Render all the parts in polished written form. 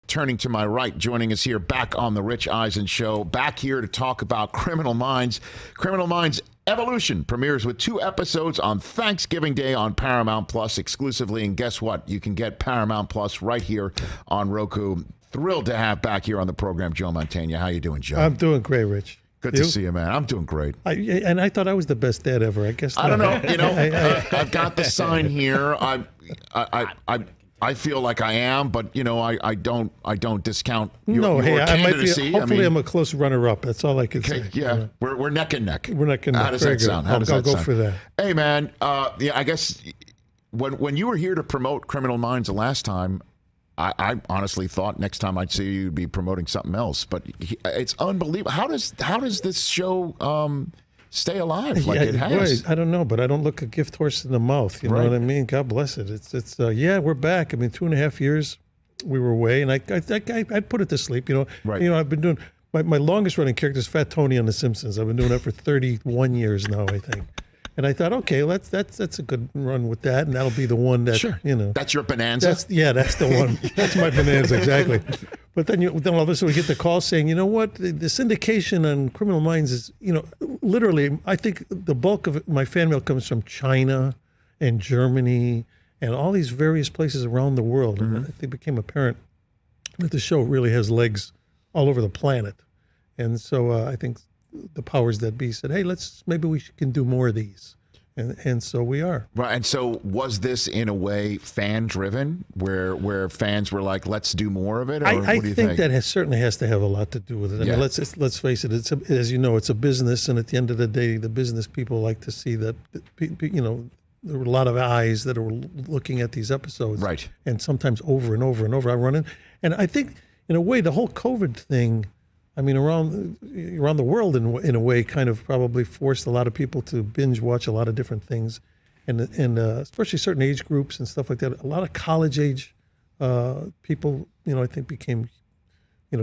Turning to my right, joining us here back on the Rich Eisen Show, back here to talk about Criminal Minds. Criminal Minds Evolution premieres with 2 episodes on Thanksgiving Day on Paramount Plus exclusively. And guess what? You can get Paramount Plus right here on Roku. Thrilled to have back here on the program Joe Mantegna. How you doing, Joe? I'm doing great, Rich. Good to see you, man. I'm doing great. And I thought I was the best dad ever. I guess I don't know. I've got the sign here. I feel like I am, but I don't discount your candidacy. Hopefully, I'm a close runner-up. That's all I can say. Yeah, we're neck and neck. We're neck and neck. How does that sound? I'll go for that. Hey, man. I guess when you were here to promote Criminal Minds the last time, I honestly thought next time I'd see you, you'd be promoting something else. But it's unbelievable. How does this show stay alive like it has? I don't know, but I don't look a gift horse in the mouth. You know what I mean? God bless it. It's we're back. I mean, 2.5 years we were away, and I put it to sleep. I've been doing my longest running character is Fat Tony on The Simpsons. I've been doing that for 31 years now, I think. And I thought, okay, that's a good run with that, and that'll be the one that That's your bonanza. That's the one. That's my bonanza, exactly. But then all of a sudden we get the call saying, you know what, the syndication on Criminal Minds is, literally, I think the bulk of my fan mail comes from China and Germany and all these various places around the world. Mm-hmm. And I think it became apparent that the show really has legs all over the planet. And so I think the powers that be said, hey, maybe we can do more of these. And so we are. Right. And so was this in a way fan driven where fans were like, let's do more of it? Or I think that certainly has to have a lot to do with it. I mean, let's face it. As you know, it's a business. And at the end of the day, the business people like to see that, there were a lot of eyes that are looking at these episodes. Right. And sometimes over and over and over I run in. And I think in a way, the whole COVID thing, I mean, around the world, in a way, kind of probably forced a lot of people to binge watch a lot of different things, and especially certain age groups and stuff like that. A lot of college age people, I think became,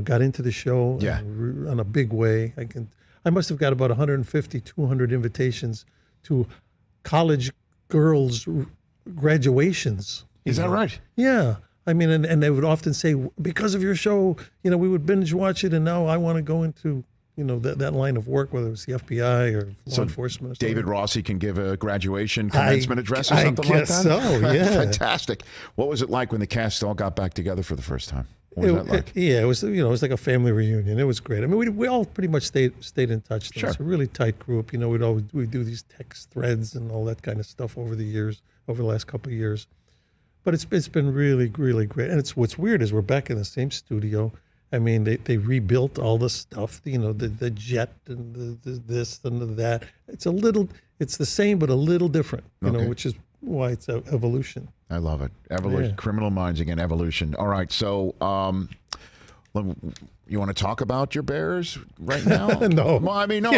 got into the show in a big way. I must have got about 150, 200 invitations to college girls' graduations. Is that right? Yeah. I mean, and they would often say, because of your show, we would binge watch it, and now I want to go into, that line of work, whether it's the FBI or law enforcement. Or David Rossi can give a graduation commencement address or something like that? I guess so, yeah. Fantastic. What was it like when the cast all got back together for the first time? What was that like? It was, it was like a family reunion. It was great. I mean, we all pretty much stayed in touch. Sure. It's a really tight group. We'd do these text threads and all that kind of stuff over the last couple of years. But it's been really, really great. And what's weird is we're back in the same studio. I mean, they rebuilt all the stuff, the jet and the this and the that. It's the same, but a little different, which is why it's evolution. I love it. Evolution. Yeah. Criminal Minds again, evolution. All right. So, you want to talk about your Bears right now? No. Well, I mean, no,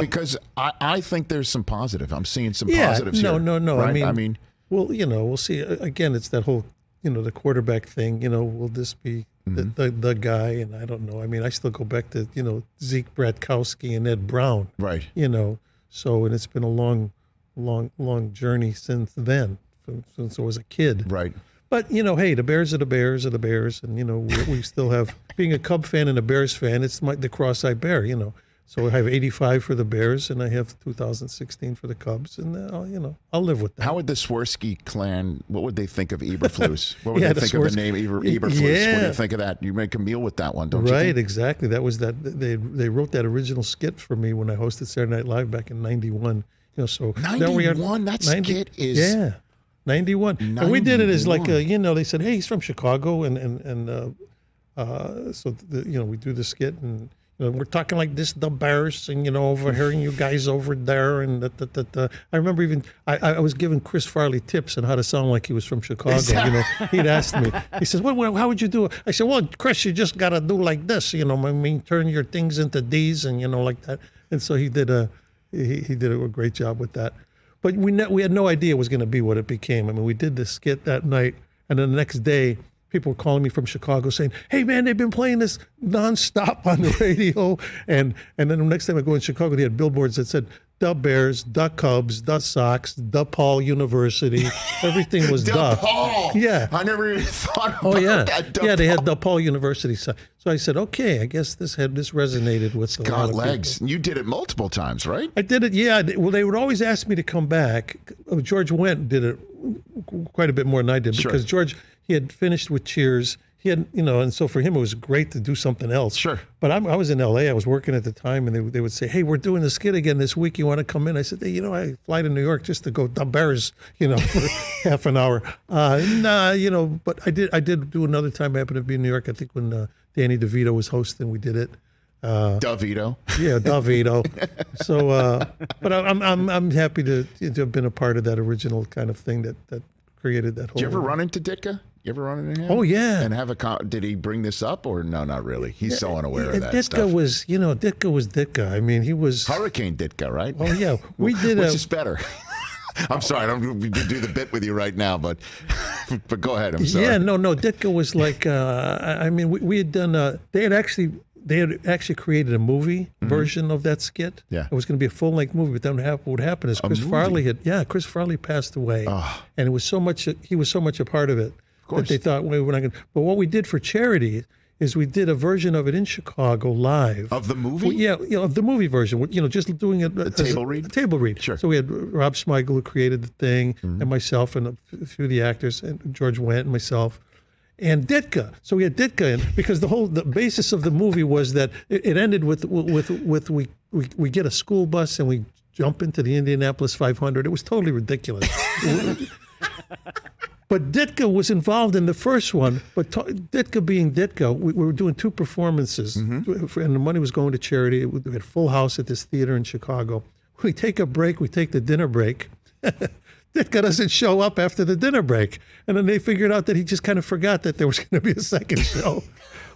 because I think there's some positive. I'm seeing some positives here. No. Right? I mean, well, we'll see. Again, it's that whole, the quarterback thing. Will this be the guy? And I don't know. I mean, I still go back to, Zeke Bratkowski and Ed Brown. Right. So, and it's been a long journey since then, since I was a kid. Right. But, hey, the Bears are the Bears are the Bears. And, we still have, being a Cub fan and a Bears fan, it's the cross-eyed bear, So I have 85 for the Bears, and I have 2016 for the Cubs, and I'll live with that. How would the Swirsky clan? What would they think of Eberflus? What would they think of the name Eberflus? Yeah. What do you think of that? You make a meal with that one, don't you? Right, exactly. That was that. They wrote that original skit for me when I hosted Saturday Night Live back in '91. So 91. That skit is 91. And we did it as like they said, hey, he's from Chicago, so we do the skit and. We're talking like this, the Bears, and overhearing you guys over there, and I remember even I was giving Chris Farley tips on how to sound like he was from Chicago. He'd asked me. He says, "Well, how would you do it?" I said, "Well, Chris, you just got to do like this. I mean, turn your things into D's, and like that." And so he did a great job with that. But we had no idea it was going to be what it became. I mean, we did the skit that night, and then the next day. People were calling me from Chicago saying, hey, man, they've been playing this nonstop on the radio. And then the next time I go in Chicago, they had billboards that said, the Bears, the Cubs, the Sox, the Paul University. Everything was DePaul. Yeah. I never even thought about that. Yeah, they had DePaul University. So I said, okay, I guess this resonated with a lot Got of legs. people. You did it multiple times, right? I did it, yeah. Well, they would always ask me to come back. George Wendt did it quite a bit more than I did because George, he had finished with Cheers. He had, and so for him it was great to do something else. Sure. But I was in L.A. I was working at the time, and they would say, "Hey, we're doing the skit again this week. You want to come in?" I said, "Hey, I fly to New York just to go the Bears, for half an hour." Nah, but I did do another time. I happened to be in New York. I think when Danny DeVito was hosting, we did it. DeVito. Yeah, DeVito. So, but I'm happy to have been a part of that original kind of thing that created that whole. Did you ever run into Ditka? You ever run into him? Oh, yeah. And did he bring this up or no, not really? He's so unaware of that Ditka stuff. Ditka was Ditka. I mean, he was Hurricane Ditka, right? Oh yeah, we did. Which is better? I'm sorry, I don't do the bit with you right now, but go ahead. I'm sorry. Yeah, no. Ditka was like. We had done. They had actually created a movie version of that skit. Yeah. It was going to be a full-length movie, but then what would happen is Chris Farley passed away, and it was so much. He was so much a part of it that they thought, we're not going to. But what we did for charity is we did a version of it in Chicago live. Of the movie? Of the movie version. Just doing it. A table read? A table read. Sure. So we had Rob Smigel who created the thing, and myself and a few of the actors, and George Wendt and myself. And Ditka. So we had Ditka in because the basis of the movie was that it ended with we get a school bus and we jump into the Indianapolis 500. It was totally ridiculous. But Ditka was involved in the first one. But Ditka being Ditka, we were doing two performances, and the money was going to charity. We had Full House at this theater in Chicago. We take a break. We take the dinner break. Ditka doesn't show up after the dinner break. And then they figured out that he just kind of forgot that there was going to be a second show.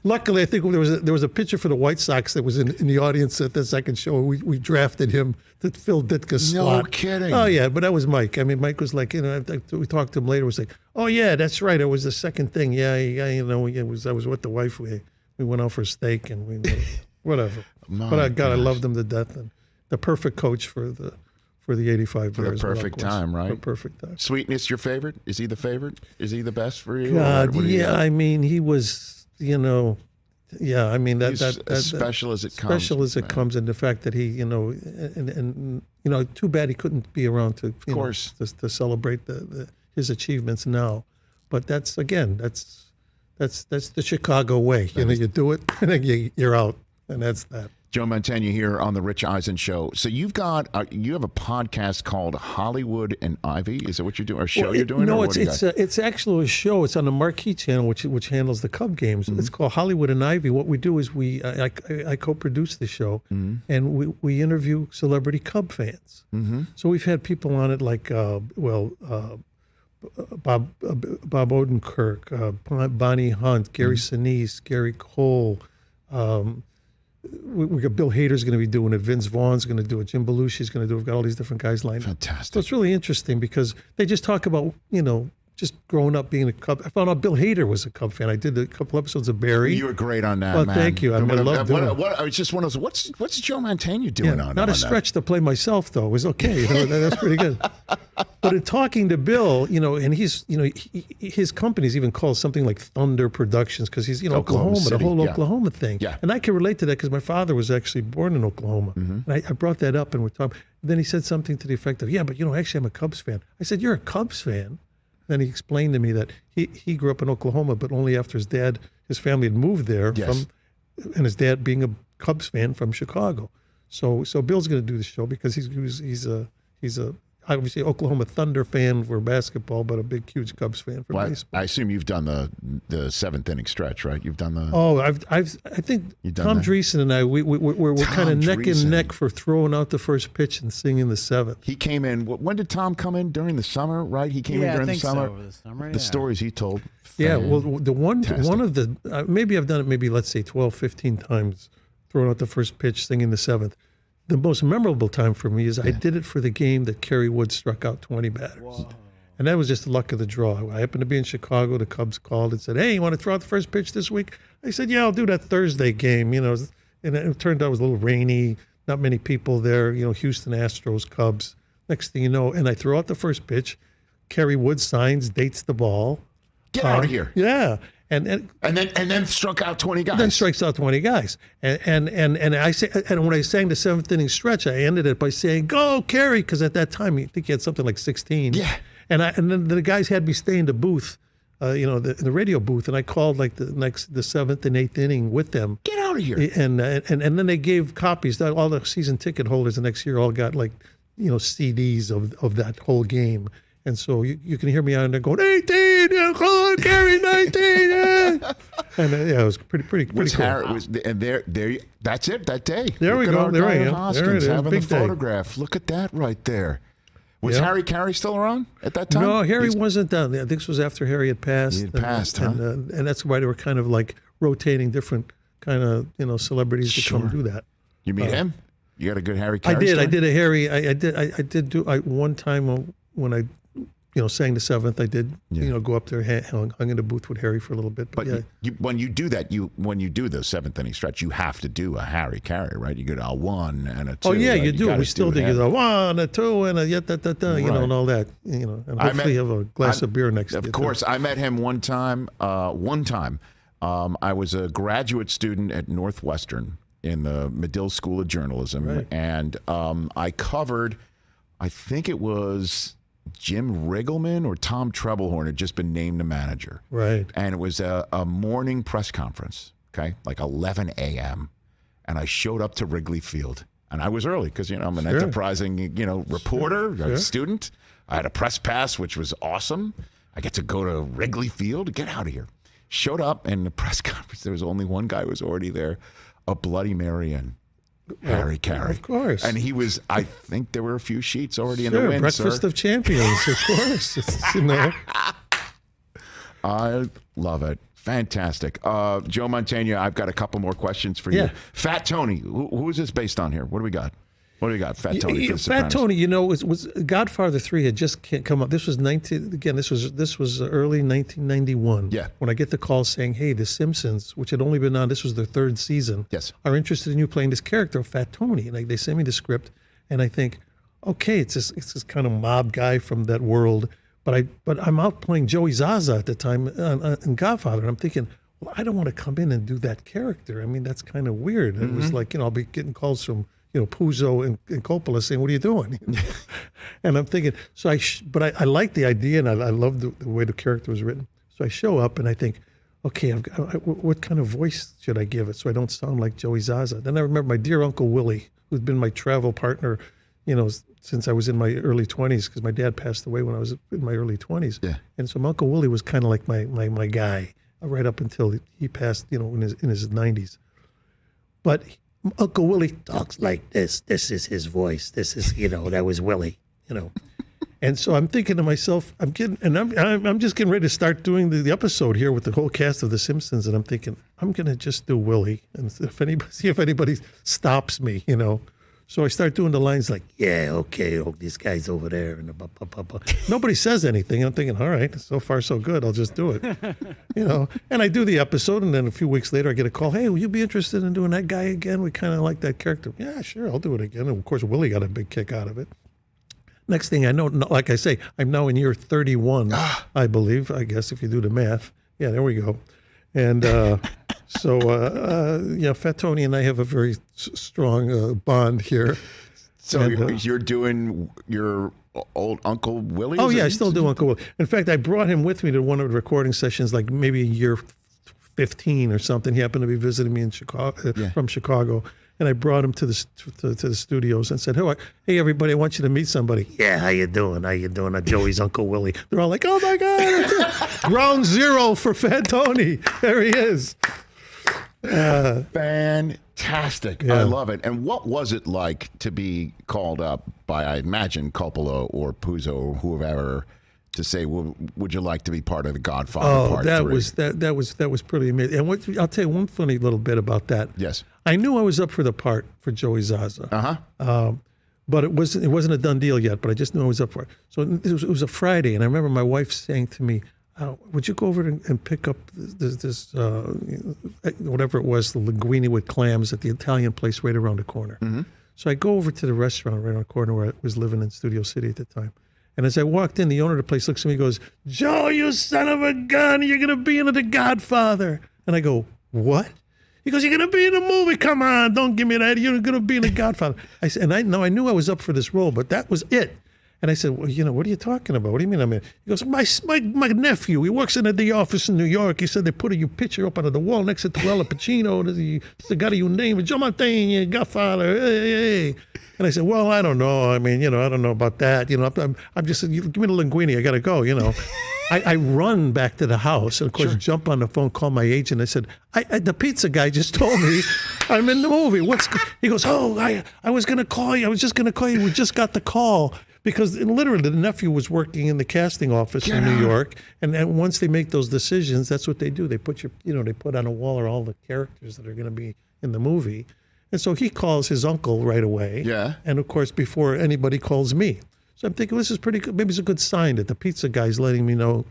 Luckily, I think there was a pitcher for the White Sox that was in the audience at the second show. We drafted him to fill Ditka's slot. No kidding. Oh, yeah, but that was Mike. I mean, Mike was like, we talked to him later. It was like, oh, yeah, that's right. It was the second thing. Yeah, I was with the wife. We went out for a steak and whatever. But I loved him to death. And the perfect coach for the 85 Bears. For the perfect time, right? For perfect time. Sweetness, your favorite? Is he the favorite? Is he the best for you? God, yeah. I mean, he was, yeah. I mean, He's as special as it comes. Special as it comes, and the fact that he, and too bad he couldn't be around to, to celebrate his achievements now. But that's the Chicago way. You do it, and then you're out, and that's that. Joe Mantegna here on the Rich Eisen Show. So you have a podcast called Hollywood and Ivy. Is that what you're doing? Or a show you're doing? No, it's actually a show. It's on the Marquee channel, which handles the Cub games. It's called Hollywood and Ivy. What we do is I co-produce the show, and we interview celebrity Cub fans. So we've had people on it like Bob Odenkirk, Bonnie Hunt, Gary Sinise, Gary Cole. We got Bill Hader's going to be doing it. Vince Vaughn's going to do it. Jim Belushi's going to do it. We've got all these different guys lined up. Fantastic. So it's really interesting because they just talk about, just growing up being a Cub. I found out Bill Hader was a Cub fan. I did a couple episodes of Barry. You were great on that, well, man. Thank you. I love doing it. I was just one of those, what's Joe Mantegna doing on that? Not a stretch to play myself, though. It was okay. That's pretty good. But in talking to Bill, and he's, his company's even called something like Thunder Productions because he's, Oklahoma, City, the whole Oklahoma thing. Yeah. And I can relate to that because my father was actually born in Oklahoma. And I brought that up and we're talking. Then he said something to the effect of, but actually I'm a Cubs fan. I said, you're a Cubs fan? Then he explained to me that he grew up in Oklahoma, but only after his family had moved there and his dad being a Cubs fan from Chicago. So Bill's going to do the show because he's a obviously Oklahoma Thunder fan for basketball, but a big, huge Cubs fan for baseball. I assume you've done the seventh inning stretch, right? You've done the. Oh, I think Tom Dreesen and I we're kind of neck and neck for throwing out the first pitch and singing the seventh. He came in. When did Tom come in? During the summer, right? He came in during the summer. So, over the summer. The stories he told. Yeah, well, one of the maybe I've done it maybe let's say 12, 15 times, throwing out the first pitch, singing the seventh. The most memorable time for me is I did it for the game that Kerry Wood struck out 20 batters. Whoa. And that was just the luck of the draw. I happened to be in Chicago. The Cubs called and said, hey, you want to throw out the first pitch this week? I said, yeah, I'll do that Thursday game. And it turned out it was a little rainy. not many people there. Houston Astros, Cubs. Next thing you know, and I throw out the first pitch. Kerry Wood signs, dates the ball. Get out of here. Yeah. And then struck out 20 guys. Then strikes out 20 guys. And I say, and when I sang the seventh inning stretch, I ended it by saying, "Go, Kerry," because at that time I think he had something like 16. Yeah. And then the guys had me stay in the booth, the radio booth, and I called like the seventh and eighth inning with them. Get out of here. And then they gave copies. All the season ticket holders the next year all got CDs of that whole game. And so you can hear me out there going, 18, come on, Kerry, 19. Yeah. And it was pretty cool. That's it, that day. There we go. There I am. Hoskins there it is. having Big the photograph. Look at that right there. Was Harry Carey still around at that time? No, Harry wasn't done. I think this was after Harry had passed. He had passed, huh? And that's why they were kind of like rotating different kind of celebrities to come do that. You meet him? You got a good Harry Carey I did. story? I did a Harry. I did do one time when I sang the seventh. I did, go up there, hung in the booth with Harry for a little bit. But when you do that, when you do the seventh inning stretch, you have to do a Harry Carey, right? You go to a 1 and a 2. Oh yeah, right? you do. We still do. You go 1, a 2, and a and all that. And hopefully have a glass of beer next. Of course, I met him one time. I was a graduate student at Northwestern in the Medill School of Journalism, right. And I covered, I think it was Jim Riggleman or Tom Trebelhorn had just been named the manager. Right. And it was a morning press conference, okay, like 11 a.m. And I showed up to Wrigley Field. And I was early because, I'm an enterprising, reporter, a student. I had a press pass, which was awesome. I get to go to Wrigley Field. Get out of here. Showed up, and the press conference, there was only one guy who was already there, a Bloody Mary and Harry Carey. Of course. And he was, I think there were a few sheets already in the wind, Breakfast of Champions, of course. I love it. Fantastic. Joe Mantegna, I've got a couple more questions for you. Fat Tony, who is this based on here? What do we got? Fat Tony. Fat Tony, was Godfather III had just come up. This was this was early 1991. Yeah. When I get the call saying, "Hey, the Simpsons," which had only been on, this was their third season. Yes. Are interested in you playing this character of Fat Tony, and they send me the script, and I think, okay, it's this kind of mob guy from that world, but I'm out playing Joey Zaza at the time in Godfather, and I'm thinking, well, I don't want to come in and do that character. I mean, that's kind of weird. Mm-hmm. It was like, I'll be getting calls from Puzo and Coppola saying, "What are you doing?" And I'm thinking, but I like the idea, and I love the way the character was written. So I show up and I think, okay, what kind of voice should I give it so I don't sound like Joey Zaza? Then I remember my dear Uncle Willie, who's been my travel partner, since I was in my early 20s, because my dad passed away when I was in my early 20s. Yeah. And so my Uncle Willie was kind of like my guy right up until he passed, in his 90s. But Uncle Willie talks like this. This is his voice. This is, that was Willie, And so I'm thinking to myself, I'm just getting ready to start doing the episode here with the whole cast of The Simpsons, and I'm thinking, I'm going to just do Willie and see if anybody stops me, So I start doing the lines like, yeah, okay, this guy's over there, and blah, blah, blah, blah. Nobody says anything. I'm thinking, all right, so far so good. I'll just do it, And I do the episode, and then a few weeks later, I get a call. Hey, will you be interested in doing that guy again? We kind of like that character. Yeah, sure, I'll do it again. And of course, Willie got a big kick out of it. Next thing I know, like I say, I'm now in year 31, I believe. I guess if you do the math, yeah, there we go. And Fat Tony and I have a very strong bond here. So you're doing your old Uncle Willie? Oh, yeah, I still do Uncle Willie. In fact, I brought him with me to one of the recording sessions, like maybe year 15 or something. He happened to be visiting me in Chicago, from Chicago. And I brought him to the studios and said, "Hey, everybody, I want you to meet somebody." "Yeah, how you doing? Joey's Uncle Willie." They're all like, "Oh my God, ground zero for Fat Tony. There he is." Fantastic. Yeah. I love it. And what was it like to be called up by, I imagine, Coppola or Puzo or whoever to say, well, would you like to be part of the Godfather Part 3? That was pretty amazing. And I'll tell you one funny little bit about that. Yes. I knew I was up for the part for Joey Zaza. But it wasn't a done deal yet, but I just knew I was up for it. So it was a Friday, and I remember my wife saying to me, "Would you go over and pick up this whatever it was, the linguine with clams at the Italian place right around the corner?" Mm-hmm. So I go over to the restaurant right on the corner where I was living in Studio City at the time. And as I walked in, the owner of the place looks at me and goes, "Joe, you son of a gun, you're going to be in The Godfather." And I go, "What?" He goes, "You're going to be in the movie. Come on, don't give me that. You're going to be in The Godfather." I said, and I knew I was up for this role, but that was it. And I said, "Well, what are you talking about? What do you mean I'm in?" He goes, my nephew, he works in the office in New York. He said they put your picture up on the wall next to Al Pacino. It's the guy you name, Joe Mantegna, Godfather. Hey. And I said, "Well, I don't know. I mean, I don't know about that. I'm just, give me the linguine. I got to go, I run back to the house and, of course, jump on the phone, call my agent. I said, the pizza guy just told me I'm in the movie. He goes, "Oh, I was going to call you. I was just going to call you. We just got the call." Because literally the nephew was working in the casting office in New York. And once they make those decisions, that's what they do. They put they put on a wall are all the characters that are going to be in the movie. And so he calls his uncle right away. Yeah. And of course, before anybody calls me. So I'm thinking, this is pretty good. Maybe it's a good sign that the pizza guy's letting me know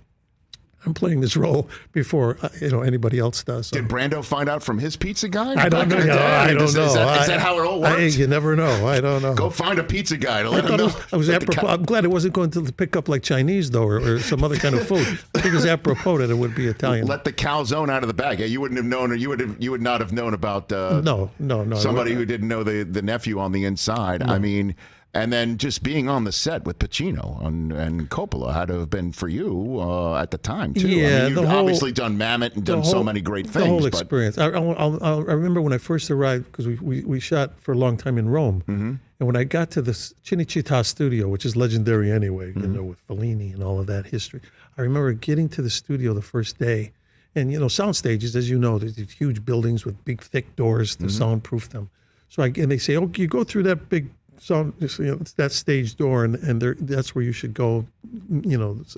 I'm playing this role before anybody else does. So. Did Brando find out from his pizza guy? I don't know. I don't know. Is that how it all works? You never know. I don't know. Go find a pizza guy to let him know. I'm glad it wasn't going to pick up like Chinese though, or some other kind of food. I think it was apropos that it would be Italian. Let the calzone out of the bag. Yeah, you wouldn't have known, or you would not have known about. No. Somebody who didn't know the nephew on the inside. No. I mean. And then just being on the set with Pacino and Coppola had to have been for you at the time, too. Yeah, you've obviously done Mammoth and done so many great things. The whole experience. I remember when I first arrived, because we shot for a long time in Rome. Mm-hmm. And when I got to the Cinecittà studio, which is legendary anyway, with Fellini and all of that history, I remember getting to the studio the first day. And, sound stages, as you know, there's these huge buildings with big, thick doors to soundproof them. So and they say, "Oh, you go through that big so it's that stage door, and that's where you should go.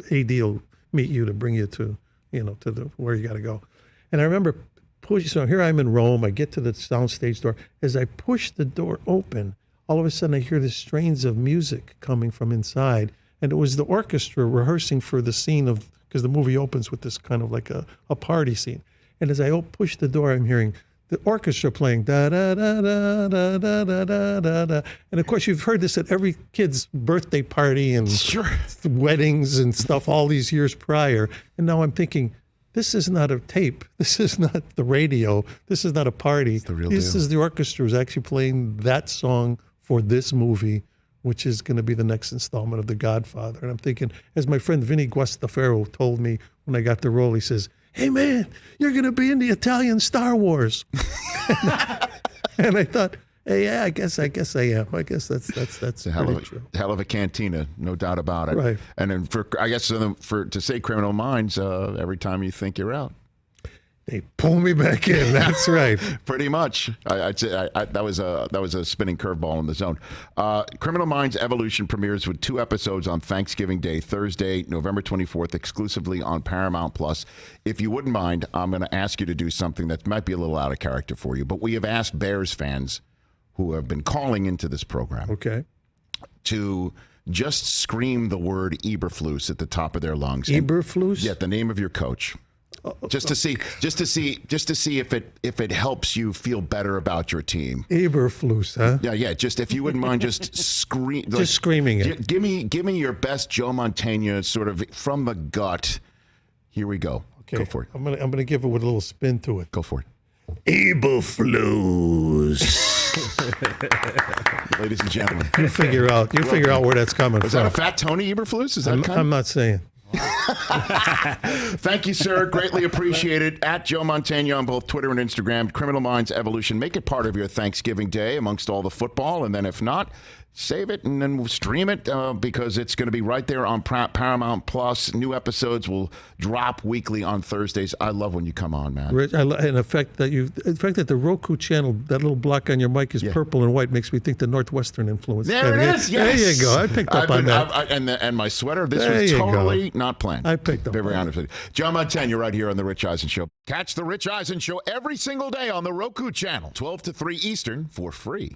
AD will meet you to bring you to to where you got to go." And I remember pushing. So here I'm in Rome. I get to the sound stage door. As I push the door open, all of a sudden I hear the strains of music coming from inside, and it was the orchestra rehearsing for the scene because the movie opens with this kind of like a party scene. And as I push the door, I'm hearing the orchestra playing da da da da da da da da da, and of course you've heard this at every kid's birthday party and weddings and stuff all these years prior. And now I'm thinking, this is not a tape. This is not the radio. This is not a party. This is the orchestra who's actually playing that song for this movie, which is going to be the next installment of The Godfather. And I'm thinking, as my friend Vinny Guastafaro told me when I got the role, he says, "Hey man, you're going to be in the Italian Star Wars." And I thought, hey, yeah, I guess I am. I guess that's a hell of a cantina, no doubt about it. Right. And then to say Criminal Minds, every time you think you're out, they pull me back in. That's right. Pretty much. That was a spinning curveball in the zone. Criminal Minds Evolution premieres with 2 episodes on Thanksgiving Day, Thursday, November 24th, exclusively on Paramount Plus. If you wouldn't mind, I'm going to ask you to do something that might be a little out of character for you, but we have asked Bears fans who have been calling into this program to just scream the word Eberflus at the top of their lungs. Eberflus? Yeah, the name of your coach. Just to see if it helps you feel better about your team. Eberflus, huh? Yeah. Just if you wouldn't mind, just scream. Just screaming it. Give me your best Joe Mantegna, sort of from the gut. Here we go. Okay. Go for it. I'm gonna give it with a little spin to it. Go for it. Eberflus. Ladies and gentlemen, you figure out where that's coming from. Is that a Fat Tony Eberflus? Is that I'm not saying. Thank you, sir. Greatly appreciated. At Joe Mantegna on both Twitter and Instagram. Criminal Minds Evolution. Make it part of your Thanksgiving Day amongst all the football. And then if not, save it and then we'll stream it because it's going to be right there on Paramount Plus. New episodes will drop weekly on Thursdays. I love when you come on, man. Rich, and the fact that the Roku channel, that little block on your mic is purple and white, makes me think the Northwestern influence. There it is. Yes. There you go. I picked up on that. And my sweater. This was totally not planned. I picked up. Very honest with you. John Mantegna right here on the Rich Eisen Show. Catch the Rich Eisen Show every single day on the Roku channel, 12 to 3 Eastern, for free.